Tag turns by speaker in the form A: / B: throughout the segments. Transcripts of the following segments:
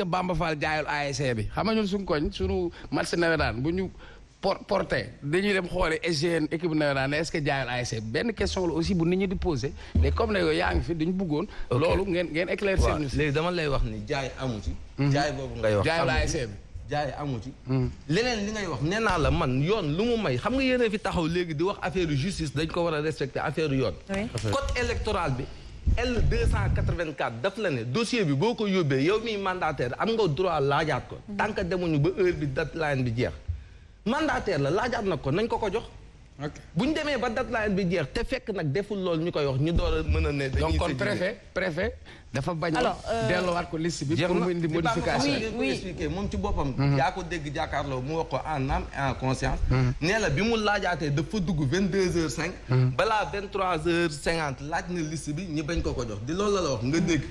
A: Bamba Fall jaayul ASC bi xam nga ñun suñu koñ suñu match nawetaan bu ñu porté dañuy dem xoole SGN équipe nawetaan est-ce que jaayul ASC benn question la aussi bu nit ñi di posé mais comme ne yow yaa ngi fi dañu bëggoon loolu ngeen éclaircir ñu
B: léegi dama lay wax ni jaay amu ci jaay boobu ngay wax
A: jaayul ASC bi
B: jaay amu ci leneen li ngay wax nee naa la man yoon lu mu may xam nga yéen fi taxaw léegi di wax affaire justice dañ ko war a respecter affaire yoon code électoral bi L284 daf la ne dossier bi boo ko yóbbee yow miy mandataire am nga droit laajaat ko tant que demuñu ba heure bi deadline bi jeex mandataire la laajaat nag ko nañ ko ko jox bu ñu demee ba deadline bi jeex te fekk nag deful loolu ñu koy wax ñu door a mën a ne
A: donc kon préfet dafa bañ delloowaat ko liste bi pour mu indi modification
B: oui expliqué moom ci boppam yaa ko dégg jàkkaarloo mu wax ko en âme et en conscience nee la bi mu laajaatee dafa dugg 22h05 balaa 23h50 laaj na liste bi ñi bañ ko ko jox di loolu la wax nga dégg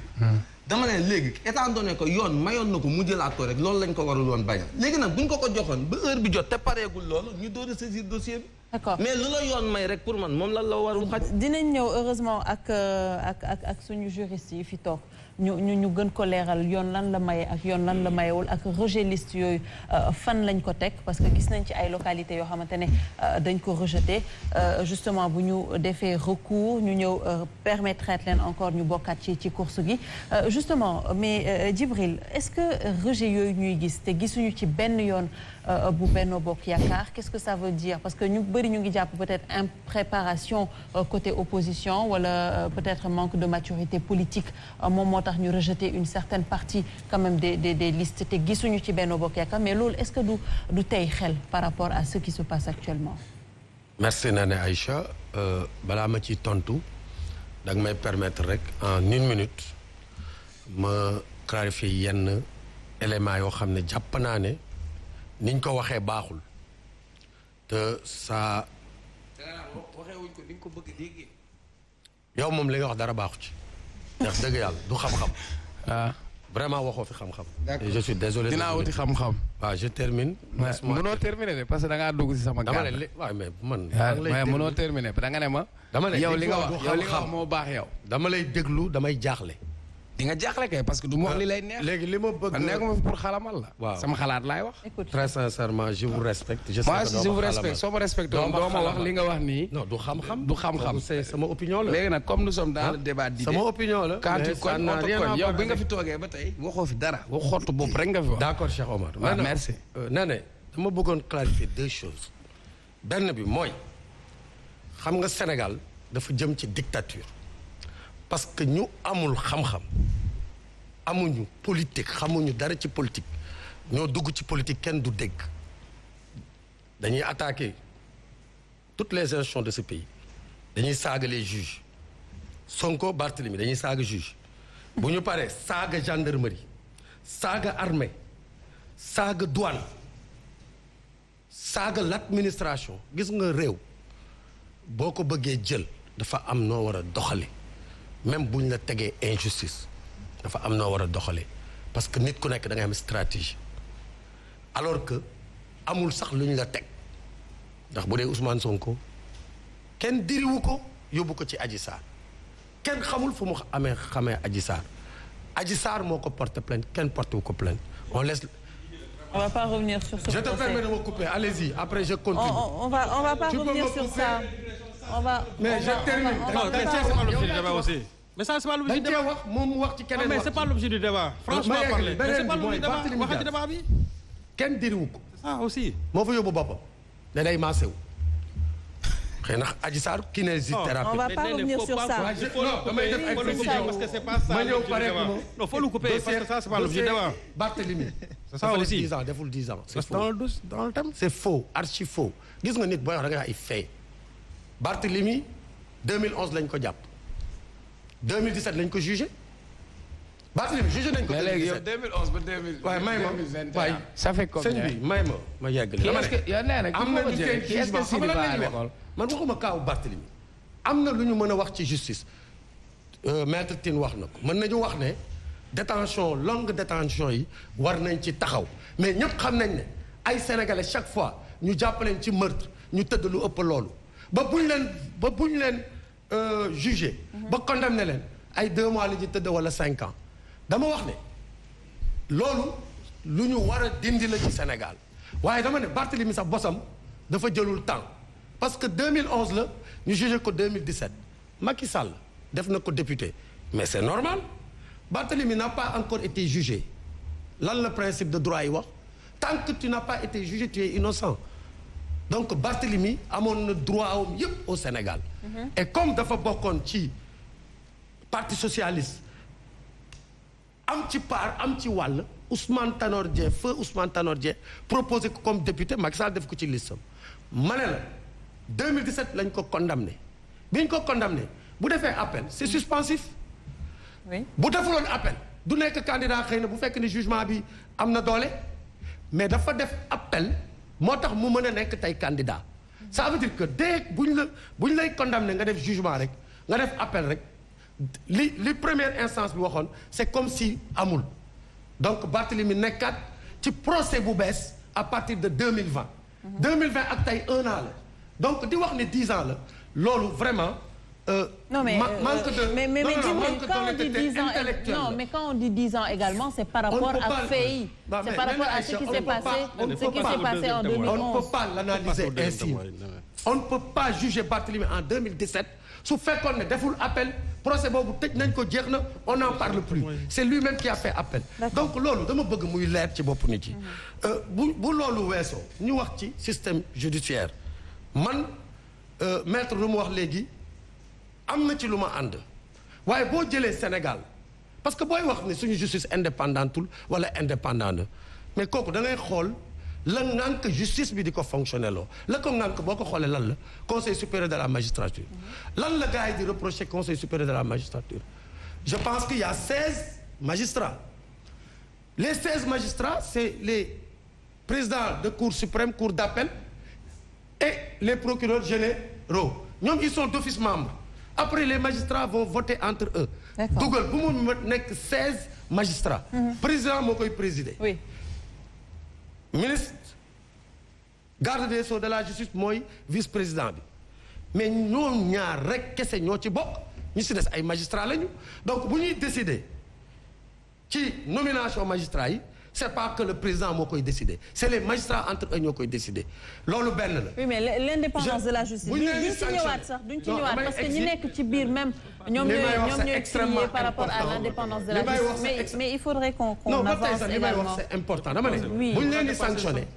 B: dama ne léegi étant donné que yoon mayoon na ko mu jëlaat ko rek loolu lañ ko warul woon bañal léegi nag buñ ko ko joxoon ba heure bi jot te pareegul loolu ñu door a saisir dossier bi
C: d'accord
B: mais lu la yoon may rek pour man moom la warul xaj
C: dinañ ñëw heureusement ak suñu juriste yi fi toog ñu gën ko leeral yoon lan la maye ak yoon lan la mayewul ak rejet liste yooyu fan lañ ko teg parce que gis nañ ci ay localités yoo xamante ne dañ ko rejeté justement bu ñu defee recours ñu ñëw permettre leen encore ñu bokkaat ci course gi justement mais Djibril est-ce que rejet yooyu ñuy gis te gisuñu ci benn yoon bu Benno Bokk Yaakaar qu'est-ce que ça veut dire parce que ñu bëri ñu ngi jàpp peut-être impréparation côté opposition wala peut-être manque de maturité politique moom moo tax ñu rejeter une certaine partie quand même des listes te gisuñu ci Benno Bokk Yaakaar mais loolu est-ce que du tey xel par rapport à ce qui se passe actuellement.
D: merci Nane Aïcha balaa ma ci tontu da nga may permettre rek en 1 minute ma clarifier yenn éléments yoo xam ne jàpp naa ne niñ ko waxee baaxul te ça.
A: waxee wuñ ko ni nga ko bëgg a déggee.
D: yow moom li nga wax dara baaxu ci. ndax dëgg yàlla du xam-xam. vraiment waxoo fi xam-xam.
A: d'accord
D: je suis désolé.
A: dinaa wuti xam-xam.
D: waaw je termine.
A: mënoo terminer de parce que da ngaa dugg si sama.
D: dama ne waaw mais man.
A: mais mënoo terminer da nga ne ma.
D: dama ne
A: yow li nga wax moo baax yow.
D: dama lay déglu damay jaaxle.
A: di nga jaaxle kay parce que du ma wax li lay neex.
D: léegi li ma bëgg
A: man nekkuma fi pour xalamal la.
D: waaw
A: sama xalaat laay wax.
D: très sincèrement je vous respecte. je sais
A: moi
D: que
A: si je vous respecte soo ma respecté woon doo ma wax li nga wax nii.
D: non du xam-xam.
A: du xam-xam
D: c'est sama opinion la.
A: léegi nag comme nous sommes dans le débat d'idées.
D: sama opinion la.
A: quand tu kon yow bi nga fi toogee ba tey waxoo fi dara. wax xottu bopp rek nga fi wax.
D: d'accord Cheikh Omar.
A: waaw merci.
D: Nane dama bëggoon clarifier 2 choses. benn bi mooy xam nga Sénégal dafa jëm ci dictature parce que ñu amul xam-xam. amuñu politique xamuñu dara ci politique ñoo dugg ci politique kenn du dégg dañuy attaquer toutes les institutions de ce pays dañuy saaga les juges Sonko Barthélemy dañuy saaga juge bu ñu paree saaga gendarmerie saaga armée saaga douane saaga l'administration gis nga réew boo ko bëggee jël dafa am noo war a doxale même bu ñu la tegee injustice dafa am noo war a doxalee parce que nit ku nekk da ngay am stratégie alors que amul sax lu ñu la teg ndax bu dee Ousmane Sonko kenn diriwu ko yóbbu ko ci Adji Sarr kenn xamul fu mu xamee Adji Sarr Adji Sarr moo ko porté plainte kenn porté wu ko plainte on laisse.
C: On va pas revenir sur ce.
D: Je te permets de me couper, allez-y après je continue.
C: On va pas revenir sur ça.
D: Mais je termine.
E: Non, mais c'est pas l'objet du débat aussi. Mais ça c'est pas l'objet du débat.
D: wax moom mu wax ci keneen
E: mais c'est pas l'objet du débat. Franchement parler. Mais c'est pas l'objet du débat. waxati débat bi.
D: kenn diriwu ko.
E: Ah aussi.
D: moo fa yóbbu boppam. da day maase wu. xëy na Adji Sarr kinésithérapie.
C: On va pas revenir sur ça.
D: Non, damay def ay précisions
E: parce que c'est pas ça.
D: ma ñëw pare
E: Non, faut le couper parce que ça c'est pas l'objet du débat.
D: Barthélemy.
E: C'est ça aussi.
D: 10 ans deful 10 ans. C'est
E: Dans
D: faux.
E: dans le thème.
D: C'est faux, archi faux. gis nga nit booy wax da nga ay fait. Barthélemy 2011 lañ ko jàpp. 2017 lañ ko jugé. Barthélemy jugé nañ ko.
A: mais léegi yow 2011 ba 2021.
D: waaye may ma waaye
A: ça fait combien.
D: sëñ bi may ma yeggali.
A: kii est-ce que yow nee na
D: am na ñu seen jugement xam nga lan la ñuy wax man waxuma kaawu Barthélemy am na lu ñu mën a wax ci justice maître Tine wax na ko mën nañu wax ne détention longue détention yi war nañ ci taxaw mais ñëpp xam nañ ne ay sénégalais chaque fois ñu jàppaleen ci meurtre ñu tëdd lu ëpp loolu ba buñ leen jugé ba condamné leen ay 2 mois la ñu tëdd wala 5 ans dama wax ne loolu lu ñu war a dindi la ci Sénégal waaye dama ne Barthélemy sax bosam dafa jëlul temps parce que 2011 la ñu jugé ko 2017 Macky Sall def na ko député mais c'est normal Barthélemy n'a pas encore été jugé lan la principe de droit yi wax tant que tu n'as pas été jugé tu es innocent donc Barthélemy amoon na droit am yëpp au Sénégal et comme dafa bokkoon ci parti socialiste am ci part am ci wàll Ousmane Tanor Dieng feu Ousmane Tanor Dieng proposé ko comme député Macky Sall def ko ci listam ma ne la 2017 lañ ko condamné bi ñu ko condamné bu defee appel c'est suspensif
C: oui
D: bu defuloon appel du nekk candidat xëy na bu fekk ni jugement bi am na doole mais dafa def appel moo tax mu mën a nekk tey candidat ça veut dire que dès bu ñu lay condamné nga def jugement rek nga def appel rek li première instance bi waxoon c'est comme si amul donc Barthélemy nekkaat ci procès bu bees à partir de 2020 2020 ak tey 1 an la donc di wax ne 10 ans la loolu vraiment
C: non mais
D: manque de
C: mais
D: manque
C: quand on dit 10 ans non mais quand on dit 10 ans également c'est par rapport à fait c'est par rapport à ce qui s'est passé en 2011
D: on ne peut pas l'analyser ainsi on ne peut pas juger Barthélemy en 2017 su fekkoon ne deful appel procès boobu tëj nañ ko jeex na on n'en parle plus c'est lui-même qui a fait appel donc loolu dama bëgg muy leer ci bopp nit yi bu loolu weesoo ñu wax ci système judiciaire man maître lu mu wax léegi am na ci lu ma ànd waaye boo jëlee Sénégal parce que booy wax ne suñu justice indépendantul wala indépendant na mais kooku da ngay xool la ngànk justice bi di ko fonctionner loo la ko ngànk boo ko xoolee lan la conseil supérieur de la magistrature lan la gars yi di reprocher conseil supérieur de la magistrature je pense qu'il y a 16 magistrats les 16 magistrats c'est les présidents de cour suprême cour d'appel et les procureurs généraux ñoom ils sont d'office membres après les magistrats vont voter entre eux dugal bu mu nekk 16 magistrats président moo koy présider
C: oui
D: ministre garde des sceaux de la justice mooy vice-président bi mais ñoom ñaar rek kese ñoo ci bokk ñu si des ay magistrats lañu donc bu ñuy décider ci nomination magistrats yi c'est pas que le président moo koy décider c'est les magistrats entre eux ñoo koy décider loolu benn la.
C: oui mais l'indépendance de la justice. duñ ci ñëwaat sax duñ ci ñëwaat parce que ñi nekk ci biir même. ñoom ñooy crier par rapport à l'indépendance de la justice mais il faudrait qu'on avance également. li may wax c'est important dama ne.
D: oui buñ leen di sanctionner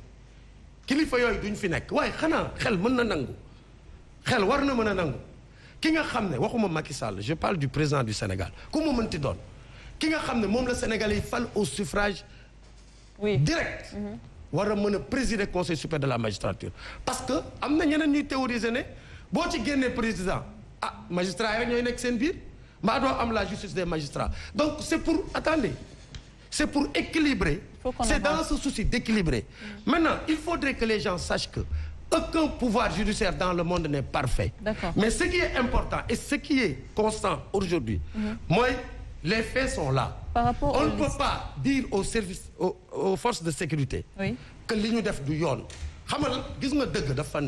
D: kilifa yooyu duñ fi nekk waaye xanaa xel mën na nangu xel war na mën a nangu ki nga xam ne waxuma Macky Sall je parle du président du Sénégal ku mu mënti doon ki nga xam ne moom la Sénégalais yi fal au suffrage.
C: oui
D: direct. war a mën a présider conseil supérieur de la magistrature parce que am na ñeneen ñuy théoriser ne boo ci génnee président magistrats yi rek ñooy nekk seen biir mbaa doo am la justice des magistrats donc c'est pour attendez c'est pour équilibrer. C'est dans ce souci d'équilibrer. Maintenant il faudrait que les gens sachent que aucun pouvoir judiciaire dans le monde n'est parfait.
C: D'accord.
D: Mais ce qui est important et ce qui est constant aujourd'hui mooy les faits sont là.
C: Par rapport
D: on ne peut pas dire aux services aux forces de sécurité.
C: Oui.
D: que li ñu def du yoon. xam nga gis nga dëgg dafa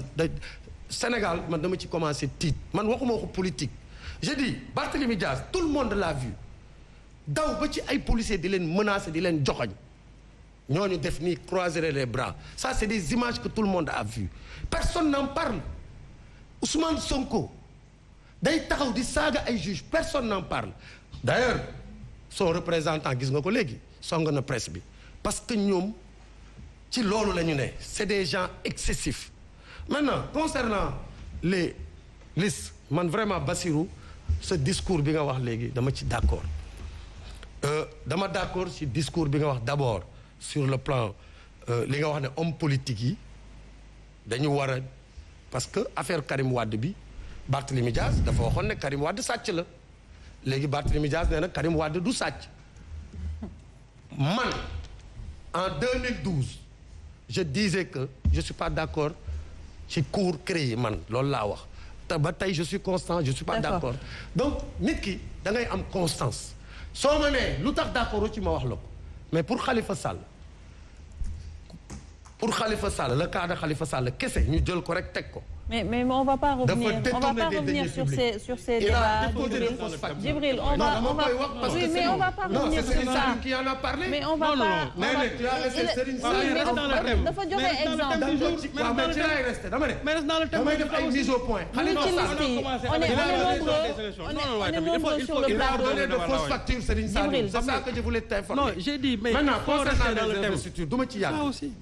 D: Sénégal man dama ci commencé tiit man waxuma waxu politique. je dis Barthélémy Diaz tout le monde l'a vu daw ba ci ay policiers di leen menacer di leen joxoñ ñooñu def nii croiser les bras ça c'est des images que tout le monde a vu personne n'en parle Ousmane Sonko day taxaw di saaga ay juges personne n'en parle d'ailleurs son représentant gis nga ko léegi song na presse bi parce que ñoom ci loolu la ñu ne c'est des gens excessifs maintenant concernant les listes man vraiment Bassirou ce discours bi nga wax léegi dama ci d'accord dama d'accord ci discours bi nga wax d'abord sur le plan li nga wax ne homme politique yi dañu war a parce que affaire Karim Wade bi Barthélémy Diaz dafa waxoon ne Karim Wade sàcc la léegi Barthélémy Diaz nee na Karim Wade du sàcc man en 2012 je disais que je suis pas d'accord ci cour créé man loolu laa wax te ba tey je suis constant je suis pas d'accord donc nit ki da ngay am constance soo ma nee lu tax d'accord ci ma wax la ko mais pour Khalifa Sall le cas de Khalifa Sall kese ñu jël ko rek teg ko
C: mais on va pas revenir sur ces débats. Djibril, on va oui, mais on va pas revenir sur ça.
D: qui en a parlé.
C: Mais on va pas.
D: Tu as laissé Serigne
C: dafa joxe exemple.
E: mais reste dans le thème.
D: damay def ay mise au point.
C: on est nombreux sur le plateau.
D: donné de fausses factures Serigne Saliou. C'est ça que je voulais t'informer.
E: Non, j'ai dit mais
D: maintenant
E: faut rester
D: concernant
E: dans le
D: les
E: thème.
D: investitures du ma ci yàgg.
E: Ça aussi.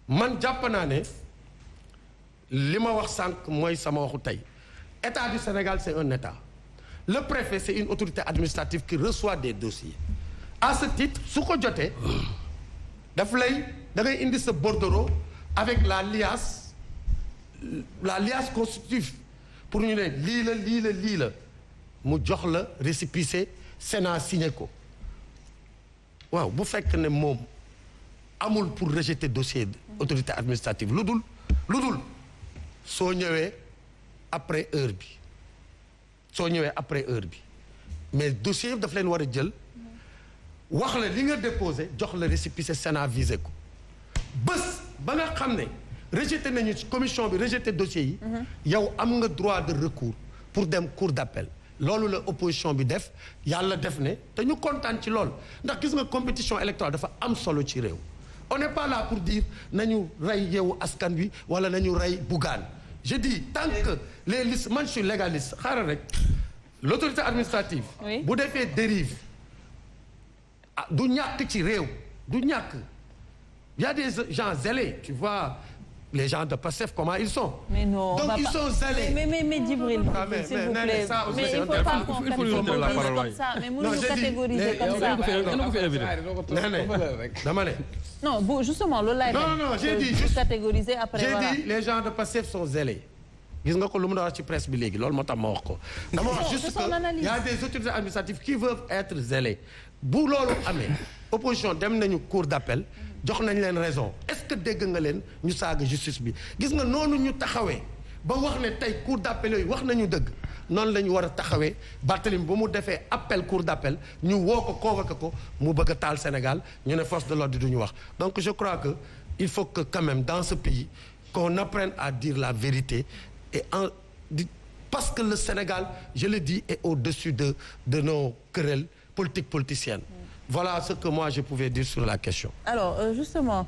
D: man jàpp naa ne li ma wax sànq mooy sama waxu tey État du Sénégal c'est un État. Le préfet c'est une autorité administrative qui reçoit des dossiers. À ce titre su ko jotee daf lay da ngay indi sa bordereau avec la liasse constitutive pour ñu ne lii la mu jox la récépissé Sénat signé ko waaw bu fekk ne moom amul pour rejeter dossier autorité administrative lu dul soo ñëwee après heure bi mais dossier yëpp daf leen war a jël wax la li nga déposé jox la récépissé Sénat visé ko bés ba nga xam ne rejeté nañu ci commission bi rejeté dossier yi yow am nga droit de recours pour dem cour d'appel loolu la opposition bi def yàlla def ne te ñu kontaan ci lool ndax gis nga compétition électorale dafa am solo ci réew on n'est pas là pour dire nañu rey Yewwi Askan Wi wala nañu rey Bougane je dis tant que les listes man je suis légaliste xaaral rek l'autorité administrative bu defee dérive du ñàkk ci réew du ñàkk il y a des gens zélés tu vois les gens de Pastef comment ils sont.
C: Mais non,
D: donc ils sont zélés.
C: Mais Djibril, s'il vous plaît. Mais il faut pas qu'on catégoriser comme ça. Mais mënuñu catégoriser comme ça.
D: dama ne.
C: Non, justement loolu laay.
D: Non, j'ai dit
C: juste catégoriser après voilà.
D: J'ai dit les gens de Pastef sont zélés. gis nga ko lu mu doon wax ci presse bi léegi loolu moo tax ma wax ko. dama wax juste que il y a des autorités administratives qui veulent être zélées. bu loolu amee opposition dem nañu cour d'appel jox nañ leen raison est-ce que dégg nga leen ñu saaga justice bi gis nga noonu ñu taxawee ba wax ne tey cour d'appel yooyu wax nañu dëgg noonu la ñu war a taxawee Barthélémy ba mu defee appel cour d'appel ñu woo ko convoqué ko mu bëgg a taal Sénégal ñu ne force de l'ordre du ñu wax donc je crois que il faut que quand même dans ce pays qu'on apprenne à dire la vérité et parce que le Sénégal je le dis est au-dessus de nos querelles politiciennes. Voilà ce que moi je pouvais dire sur la question. Alors
C: justement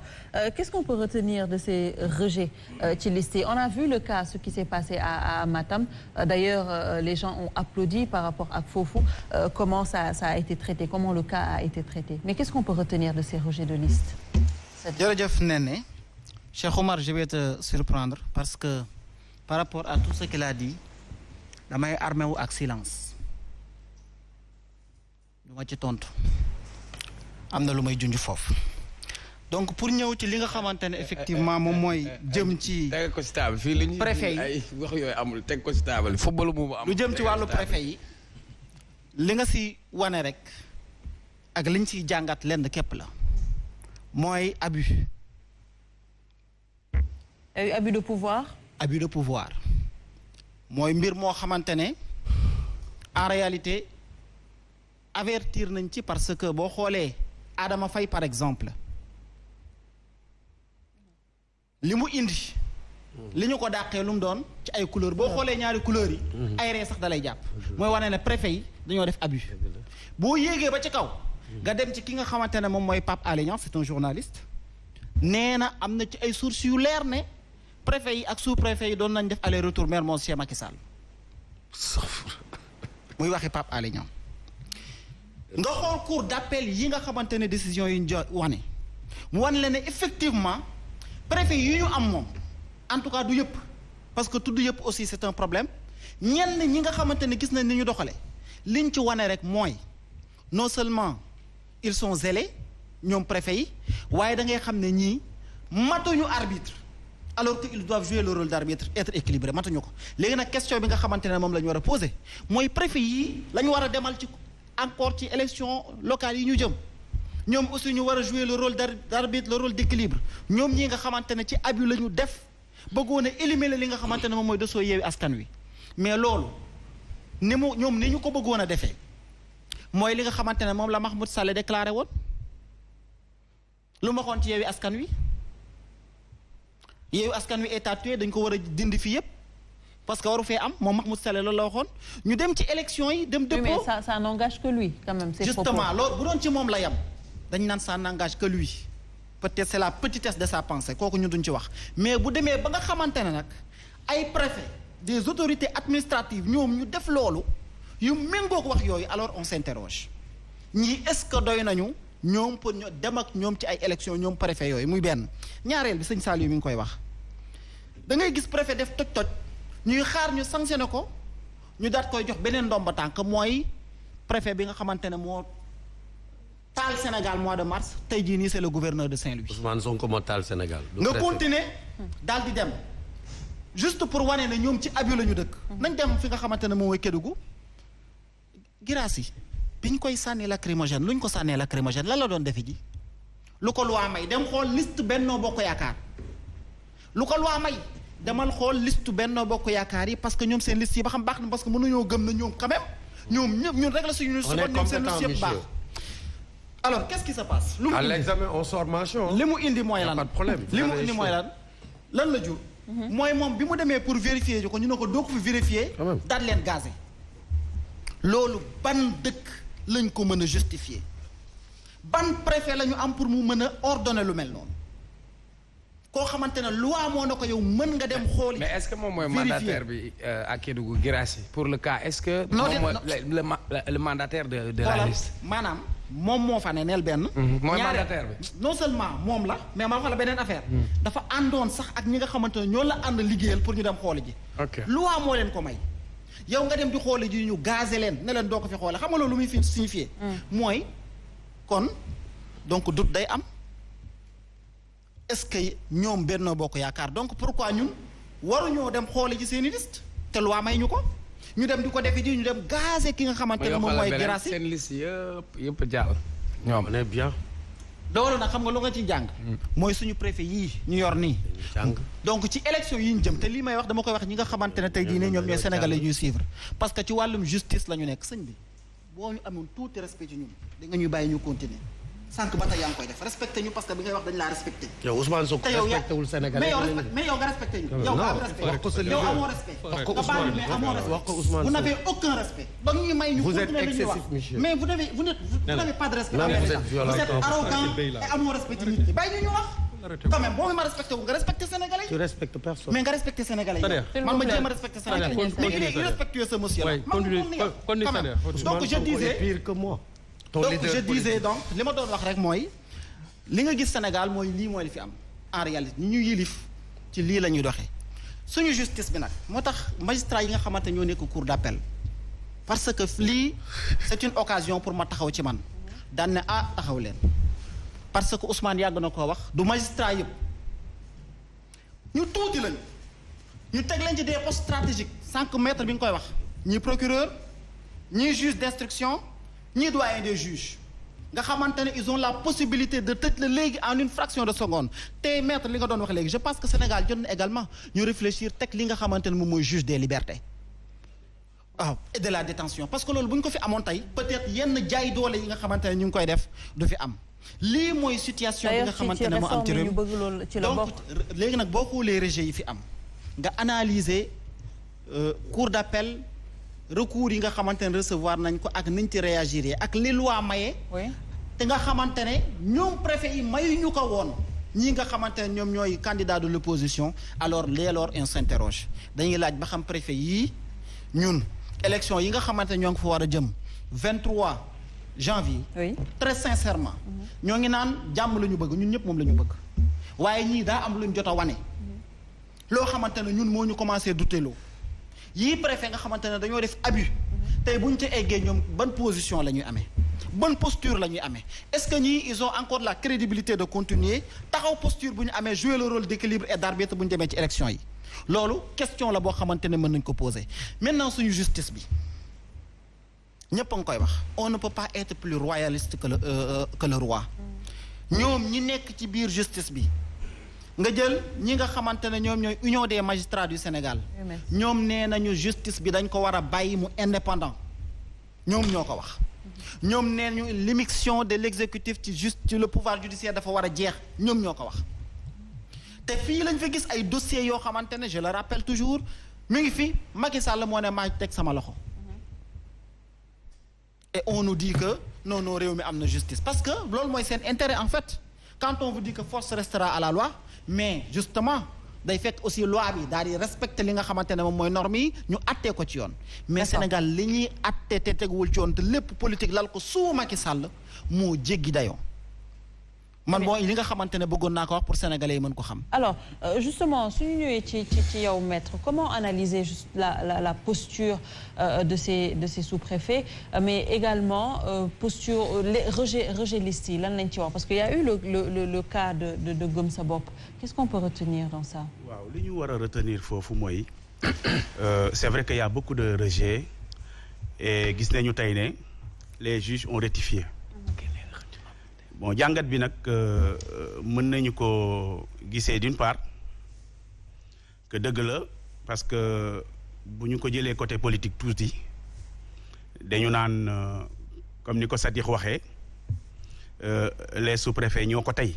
C: qu'est-ce qu'on peut retenir de ces rejets ci liste yi on a vu le cas ce qui s'est passé à Matam d'ailleurs les gens ont applaudi par rapport à foofu comment ça a été traité comment le cas a été traité mais qu'est-ce qu'on peut retenir de ces rejets de liste.
F: jërëjëf Néné Cheikh Omar je vais te surprendre parce que par rapport à tout ce qu'il a dit damay armé wu ak silence du ma ci tontu. am na lu may junj foofu donc pour ñëw ci li nga xamante ne effectivement moom mooy jëm ci.
A: teg ko ci table fii li ñuy
F: préfet yi
A: ay wax yooyu amul teg ko ci table football moomu amul.
F: lu jëm ci wàllu préfet yi li nga si wane rek ak liñ siy jàngat lenn képp la mooy abus.
C: abus de pouvoir.
F: abus de pouvoir mooy mbir moo xamante ne en réalité avertir nañ ci parce que boo xoolee. Adama Faye par exemple li mu indi li ñu ko dàqee lu mu doon ci ay couleur boo xoolee ñaari couleurs yi ay ree sax dalay jàpp mooy wane ne préfet yi dañoo def abus boo yéegee ba ci kaw nga dem ci ki nga xamante ne moom mooy Pape Alé Niang c'est un journaliste nee na am na ci ay sources yu leer ne préfet yi ak sous-préfet yi doon nañ def aller retour Mermoz chez Macky Sall muy waxi Pape Alé Niang nga xool cour d'appel yi nga xamante ne décision yi ñu wane mu wan la ne effectivement préfet yi ñu am moom en tout cas du yëpp parce que tudd yëpp aussi c'est un problème ñenn ñi nga xamante ne gis nañ ni ñu doxale liñ ci wane rek mooy non seulement ils sont zélés ñoom préfet yi waaye da ngay xam ne ñii matuñu arbitre alors que ils doivent jouer le rôle d'arbitre être équilibré matuñu ko léegi nag question bi nga xamante ne moom la ñu war a poser mooy préfet yi la ñu war a demal ci encore ci élection locale yi ñu jëm ñoom aussi ñu war a jouer le rôle d'arbitre le rôle d'équilibre ñoom ñi nga xamante ne ci abus la ñu def bëggoon a éliminer li nga xamante ne moom mooy dossier Yewwi Askan Wi mais loolu ni mu ñoom ni ñu ko bëggoon a defee mooy li nga xamante ne moom la Mahmoud Saleh déclaré woon lu ma xoon ci Yewwi Askan Wi Yewwi Askan Wi est tué dañ ko war a dindi fii yëpp parce que waru fee am moom Mahmoud Saleh loolu la waxoon ñu dem ci élection yi dem dépôt.
C: mais ça n'engage que lui quand même.
F: Justement loolu bu doon ci moom la yam dañ naan ça n'engage que lui peut-être c'est la petitesse de sa pensée kooku ñu duñ ci wax mais bu demee ba nga xamante ne nag ay préfet des autorités administratives ñoom ñu def loolu yu méngoo ko wax yooyu alors on s'interroge ñii est-ce que doy nañu ñoom pour ñu dem ak ñoom ci ay élections ñoom préfet yooyu muy benn ñaareel bi sëñ Saliou mi ngi koy wax da ngay gis préfet def toj-toj ñuy xaar ñu sanctionné ko ñu daat koy jox beneen ndomba tànk mooy préfet bi nga xamante ne moo taal Sénégal mois de mars tey jii nii c'est le gouverneur de Saint-Louis.
D: Ousmane Sonko moo taal Sénégal.
F: nga continuer daal di dem juste pour wane ne ñoom ci abus la ñu dëkk. nañ dem fi nga xamante ne moom mooy Kédougou. Guirassy biñ koy sànni lacrymogène luñ ko sànnee lacrymogène lan la doon defe ji lu ko loi may dem xool liste Benno Bokk Yaakaar lu ko loi may demal xool liste Benno Bokk Yaakaar yi parce que ñoom seen liste yi ba xam baax na parce que mënuñoo gëm na ñoom quand même ñoom ñëpp ñun rek la suñu liste ñoom seen liste yëpp baax. alors qu'est-ce qui se passe. lu mu indi
D: à l'examen on sort mention.
F: li mu indi mooy lan
D: pas de problème.
F: li mu indi mooy lan la jur. mooy moom bi mu demee pour vérifier ji ko ñu ne ko doo ko fi vérifier. daal leen gazé. loolu ban dëkk lañ ko mën a justifier ban préfet la ñu am pour mu mën a ordonner lu mel noonu koo xamante ne loi moo na ko yow mën nga dem xooli.
A: mais est-ce que moom mooy mandataire bi à Kédougou Guirassy pour le cas est-ce que. moom mooy le mandataire de la liste.
F: maanaam moom moo fa ne neel benn.
A: mooy mandataire bi.
F: non seulement moom la mais ma wax la beneen affaire. dafa àndoon sax ak ñi nga xamante ne ñoo la ànd liggéeyal pour ñu dem xooli ji.
A: ok
F: loi moo leen ko may. yow nga dem di xooli ji ñu gazé leen ne leen doo ko fi xoole xam nga loolu lu muy fi signifié. mooy kon donc doute day am. est-ce que ñoom Benno Bokk Yaakaar donc pourquoi ñun waruñoo dem xooli ci seeni liste te loi may ñu ko ñu dem di ko defe ji ñu dem gazé ki nga xamante ne moom mooy Guirassy
A: seen liste yëpp jàll. ñoom
D: on est bien.
F: loolu nag xam nga lu nga ci jàng. mooy suñu préfet yii ñu yor nii. donc ci élection yi ñu jëm te lii may wax dama koy wax ñi nga xamante ne tey jii ne ñoom ñooy sénégalais ñuy suivre parce que ci wàllum justice la ñu nekk sëñ bi boo ñu amoon tuuti respect ci ñun da nga ñuy bàyyi ñu continuer sànq ba tey yaa ngi koy def respecté ñu parce que bi ngay wax dañ laa respecté.
D: yow Ousmane Sonko respecté wul Sénégalais
F: mais yow nga respecté ñu. yow nga am respect yow amoo respect.
D: wax ko Ousmane
F: mais amoo respect.
D: wax ko Ousmane
F: vous n'avez aucun respect. ba ñuy may ñu
D: vous êtes
F: continuer dañuy wax
D: excessif monsieur.
F: mais vous n'avez pas de respect.
D: vous êtes violent
F: vous êtes arrogant et amoo respect ci nit ñi bàyyi ñu wax. quand même boo ma respecté wu nga respecté Sénégalais.
D: tu respectes personne.
F: mais nga respecté Sénégalais yi. man ma jéem a respecté Sénégalais yi. mais il est irrespectueux ce monsieur là. donc je disais
D: pire que moi.
F: donc je disais donc li ma doon wax rek mooy li nga gis Sénégal mooy lii mooy li fi am en réalité ñi ñu yilif ci lii la ñuy doxee suñu justice bi nag moo tax magistrat yi nga xamante ñoo nekk cour d'appel parce que lii c'est une occasion pour ma taxaw ci man daan ne taxaw leen parce que Ousmane yàgg na koo wax du magistrat yëpp ñu tuuti lañu ñu teg leen ci des postes stratégiques 5 mètres bi nga koy wax ñii procureur ñii juge d'instruction ñii doyen des juges nga xamante ne ils ont la possibilité de tëj la léegi en une fraction de seconde te maître li nga doon wax léegi je pense que Sénégal jot na également ñu réfléchir teg li nga xamante ne moom mooy juge des libertés waaw et de la détention parce que loolu bu ñu ko fi amoon tey peut-être yenn jaay doole yi nga xamante ne ñu ngi koy def du fi am lii mooy situation bi nga xamante ne moo am ci réew donc léegi nag boo xoolee rejet yi fi am nga analyser cour d'appel recours yi nga xamante ne recevoir nañ ko ak niñ ci réagir ak li loi maye. te nga xamante ne ñoom préfet yi mayuñu ko woon ñii nga xamante ne ñoom ñooy candidat de l'opposition alors on s'interroge dañuy laaj ba xam préfet yii ñun élection yi nga xamante ne ñoo ngi fa war a jëm 23 janvier.
C: oui
F: très sincèrement. ñoo ngi naan jàmm la ñu bëgg ñun ñëpp moom la ñu bëgg waaye ñii daa am lu ñu jot a wane. loo xamante ne ñun moo ñu commencé douteloo yii préfet nga xamante ne dañoo def abus tey bu ñu ci eggee ñoom ban position la ñuy amee ban posture la ñuy amee est-ce que ñii ils ont encore la crédibilité de continuer taxaw posture bu ñu amee jouer le rôle d'équilibre et d'arbitre bu ñu demee ci élection yi loolu question la boo xamante ne mën nañ ko poser maintenant suñu justice bi ñëpp a ngi koy wax on ne peut pas être plus royaliste que le roi ñoom ñi nekk ci biir justice bi nga jël ñi nga xamante ne ñoom ñooy union des magistrats du Sénégal ñoom nee nañu justice bi dañ ko war a bàyyi mu indépendant ñoom ñoo ko wax ñoom nee nañu l'immixtion de l'exécutif ci le pouvoir judiciaire dafa war a jeex ñoom ñoo ko wax te fii lañ fi gis ay dossiers yoo xamante ne je le rappelle toujours mi ngi fi Macky Sall moo ne maa teg sama loxo et on nous dit que non réew mi am na justice parce que loolu mooy seen intérêt en fait quand on vous dit que force restera à la loi mais justement day fekk aussi loi bi daal di respecter li nga xamante ne moom mooy normes yi ñu attee ko ci yoon mais Sénégal li ñuy attee te teguwul ci yoon te lépp politique lal ko suu Macky Sall moo jéggi dayoo man mooy li nga xamante ne bëggoon naa ko wax pour sénégalais yi mën ko xam.
C: alors justement suñu ñëwee ci yow maître comment analyser juste la posture de ces sous-préfets mais également posture les rejet liste yi lan lañ ci wax parce que y a eu le cas de Gëm Sa Bopp qu'est-ce qu'on peut retenir dans ça.
E: waaw li ñu war a retenir foofu mooy c'est vrai qu'il y a beaucoup de rejets et gis nañu tey ne les juges ont rectifié. bon jàngat bi nag mën nañu ko gisee d'une part que dëgg la parce que bu ñu ko jëlee côté politique tuuti dañu naan comme ni ko Sadikh waxee les sous-préfets ñoo ko tey